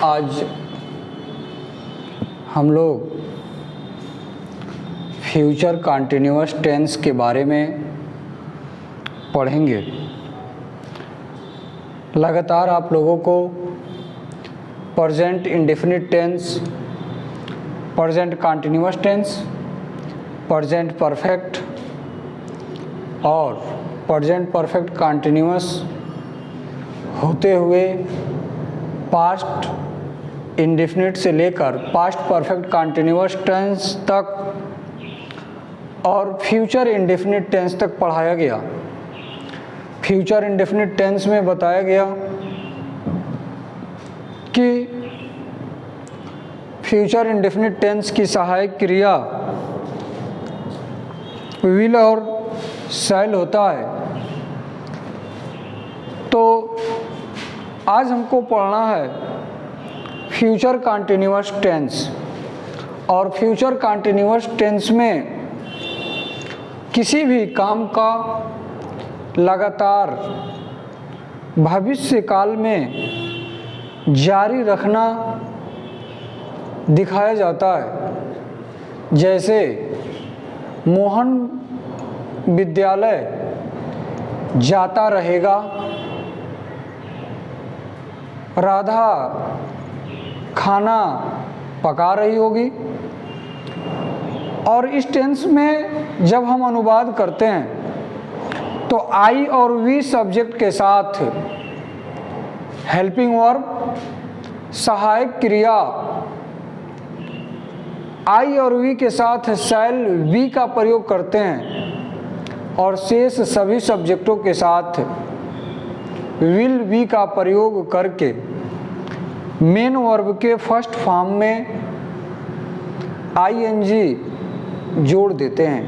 आज हम लोग फ्यूचर कंटिन्यूअस टेंस के बारे में पढ़ेंगे। लगातार आप लोगों को present indefinite tense, present continuous tense, present perfect और प्रेजेंट परफेक्ट कंटिन्यूअस होते हुए पास्ट इंडेफिनिट से लेकर पास्ट परफेक्ट कंटिन्यूअस टेंस तक और फ्यूचर इंडेफिनिट टेंस तक पढ़ाया गया। फ्यूचर इंडेफिनिट टेंस में बताया गया कि फ्यूचर इंडेफिनिट टेंस की सहायक क्रिया विल और शैल होता है। तो आज हमको पढ़ना है फ्यूचर कंटिन्यूअस टेंस। और फ्यूचर कंटिन्यूअस टेंस में किसी भी काम का लगातार भविष्य काल में जारी रखना दिखाया जाता है। जैसे मोहन विद्यालय जाता रहेगा, राधा खाना पका रही होगी। और इस टेंस में जब हम अनुवाद करते हैं तो आई और वी सब्जेक्ट के साथ हेल्पिंग वर्ब सहायक क्रिया आई और वी के साथ शैल वी का प्रयोग करते हैं और शेष सभी सब्जेक्टों के साथ विल वी का प्रयोग करके मेन वर्ब के फर्स्ट फॉर्म में आईएनजी जोड़ देते हैं।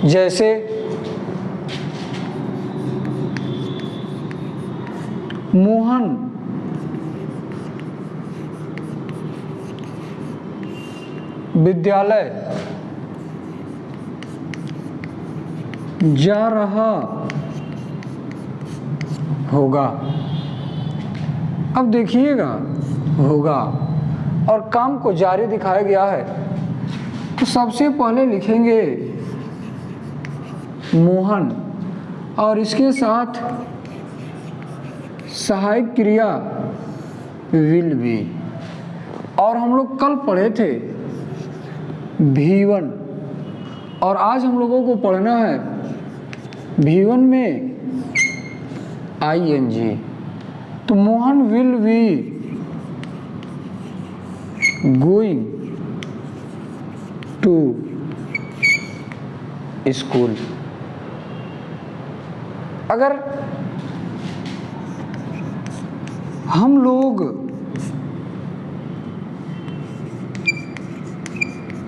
जैसे मोहन विद्यालय जा रहा होगा। अब देखिएगा होगा और काम को जारी दिखाया गया है तो सबसे पहले लिखेंगे मोहन और इसके साथ सहायक क्रिया विल बी। और हम लोग कल पढ़े थे V1 और आज हम लोगों को पढ़ना है V1 में ING। तो Mohan will be going to school. अगर हम लोग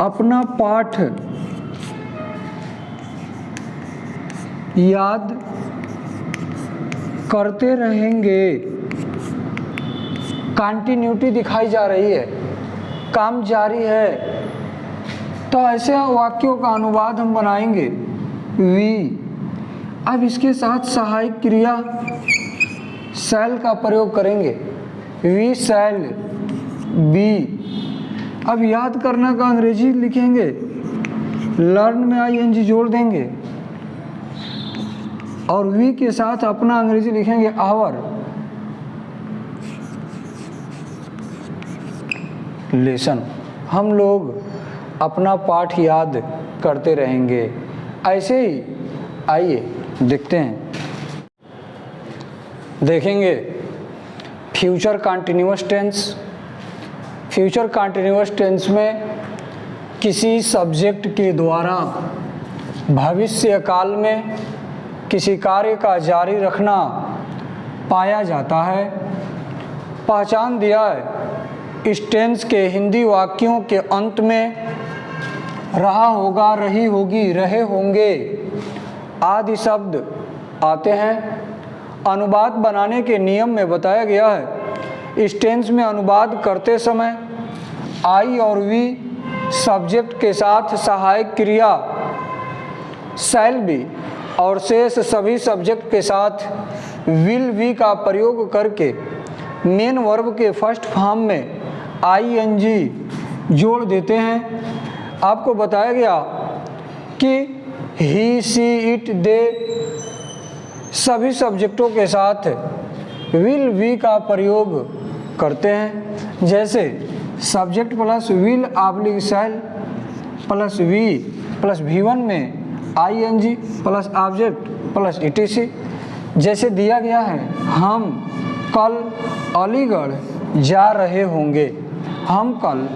अपना पाठ याद करते रहेंगे, कंटिन्यूटी दिखाई जा रही है, काम जारी है, तो ऐसे वाक्यों का अनुवाद हम बनाएंगे वी। अब इसके साथ सहायक क्रिया शैल का प्रयोग करेंगे वी शैल बी। अब याद करना का अंग्रेजी लिखेंगे लर्न में आईएनजी जोड़ देंगे और वी के साथ अपना अंग्रेजी लिखेंगे आवर। लेसन हम लोग अपना पाठ याद करते रहेंगे। ऐसे ही आइए देखते हैं, देखेंगे future continuous tense. Future continuous tense में किसी सब्जेक्ट के द्वारा भविष्य काल में किसी कार्य का जारी रखना पाया जाता है। पहचान दिया है इस टेंस के हिंदी वाक्यों के अंत में रहा होगा, रही होगी, रहे होंगे आदि शब्द आते हैं। अनुवाद बनाने के नियम में बताया गया है इस टेंस में अनुवाद करते समय आई और वी सब्जेक्ट के साथ सहायक क्रिया शैल बी और शेष सभी सब्जेक्ट के साथ विल बी का प्रयोग करके मेन वर्ब के फर्स्ट फॉर्म में ing जोड़ देते हैं। आपको बताया गया कि ही, सी, इट, दे सभी सब्जेक्टों के साथ विल, वी का प्रयोग करते हैं। जैसे subject plus will oblique shall plus be plus V1 में ing plus object plus etc। जैसे दिया गया है हम कल अलीगढ़ जा रहे होंगे, हम कल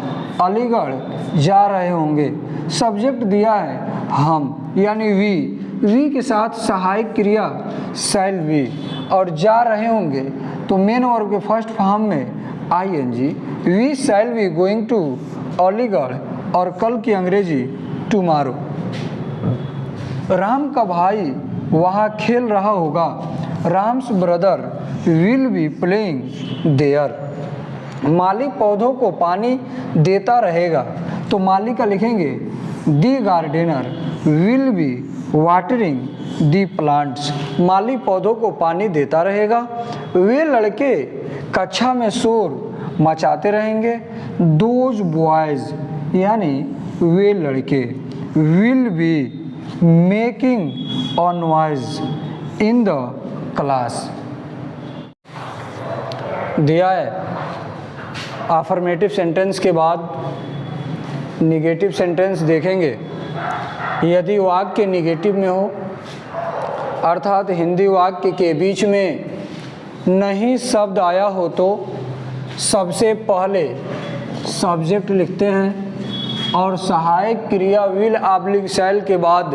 अलीगढ़ जा रहे होंगे। सब्जेक्ट दिया है हम यानी वी के साथ सहायक क्रिया शैल वी, और जा रहे होंगे तो मेन वर्ब के फर्स्ट फॉर्म में ing, we shall be going to Aligarh, और कल की अंग्रेजी टुमारो। राम का भाई वहाँ खेल रहा होगा, Ram's brother will be playing there. माली पौधों को पानी देता रहेगा, तो माली का लिखेंगे the gardener will be watering the plants. माली पौधों को पानी देता रहेगा। वे लड़के कक्षा में शोर मचाते रहेंगे, दोज बॉयज यानी वे लड़के will be making a noise in the class. दिया है अफर्मेटिव सेंटेंस के बाद निगेटिव सेंटेंस देखेंगे। यदि वाक्य निगेटिव में हो अर्थात हिंदी वाक्य के बीच में नहीं शब्द आया हो तो सबसे पहले सब्जेक्ट लिखते हैं और सहायक क्रिया विल ऑब्लिक शैल के बाद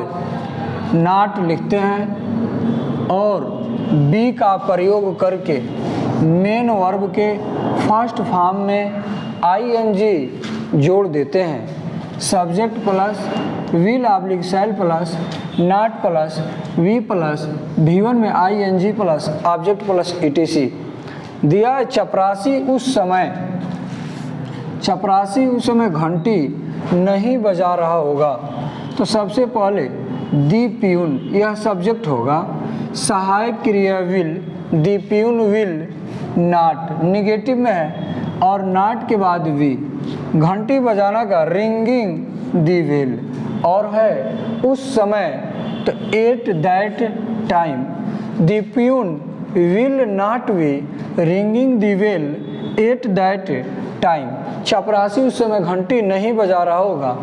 नॉट लिखते हैं और बी का प्रयोग करके मेन वर्ब के फर्स्ट फॉर्म में ing जोड़ देते हैं। Subject plus will oblique shall plus not plus be plus V1 में ing plus object plus etc। दिया चपरासी उस समय घंटी नहीं बजा रहा होगा, तो सबसे पहले दी प्यून यह सब्जेक्ट होगा, सहायक क्रिया will, the peon will not negative में है और नॉट के बाद वी, घंटी बजाना का रिंगिंग दी बेल और है उस समय तो at that time. The peon will not be ringing the bell at that time. चपरासी उस समय घंटी नहीं बजा रहा होगा।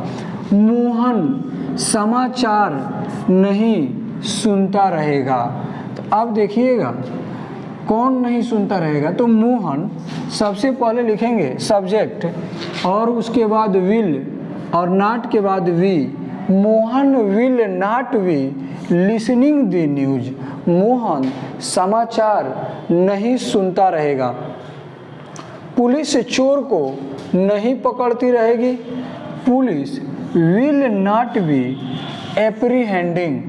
मोहन समाचार नहीं सुनता रहेगा, तो अब देखिएगा कौन नहीं सुनता रहेगा, तो मोहन सबसे पहले लिखेंगे सब्जेक्ट और उसके बाद विल और नॉट के बाद be. Mohan will not be listening the news. Mohan समाचार नहीं सुनता रहेगा। पुलिस चोर को नहीं पकड़ती रहेगी। Police will not be apprehending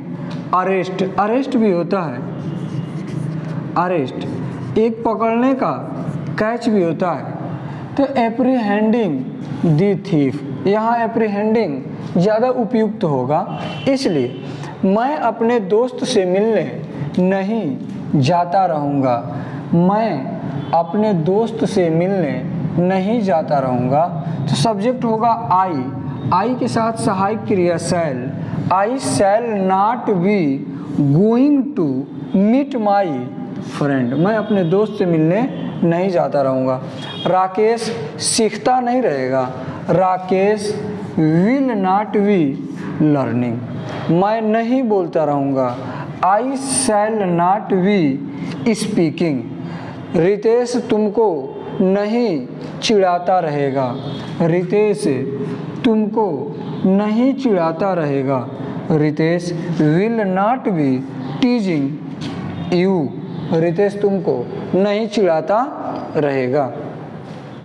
arrest. Arrest भी होता है, अरेस्ट एक पकड़ने का कैच भी होता है। तो एप्रीहेंडिंग दी थीफ, यहाँ एप्रीहेंडिंग ज़्यादा उपयुक्त होगा, इसलिए मैं अपने दोस्त से मिलने नहीं जाता रहूँगा। मैं अपने दोस्त से मिलने नहीं जाता रहूँगा। तो सब्जेक्ट होगा आई के साथ सहायक क्रिया shall. I shall not be going to meet my friend. मैं अपने दोस्त से मिलने नहीं जाता रहूँगा। राकेश सीखता नहीं रहेगा। Rakesh will not be learning. मैं नहीं बोलता रहूँगा। I shall not be speaking. Ritesh तुमको नहीं चिढ़ाता रहेगा। रितेश तुमको नहीं चिढ़ाता रहेगा। Ritesh will not be teasing you. Ritesh तुमको नहीं चिढ़ाता रहेगा।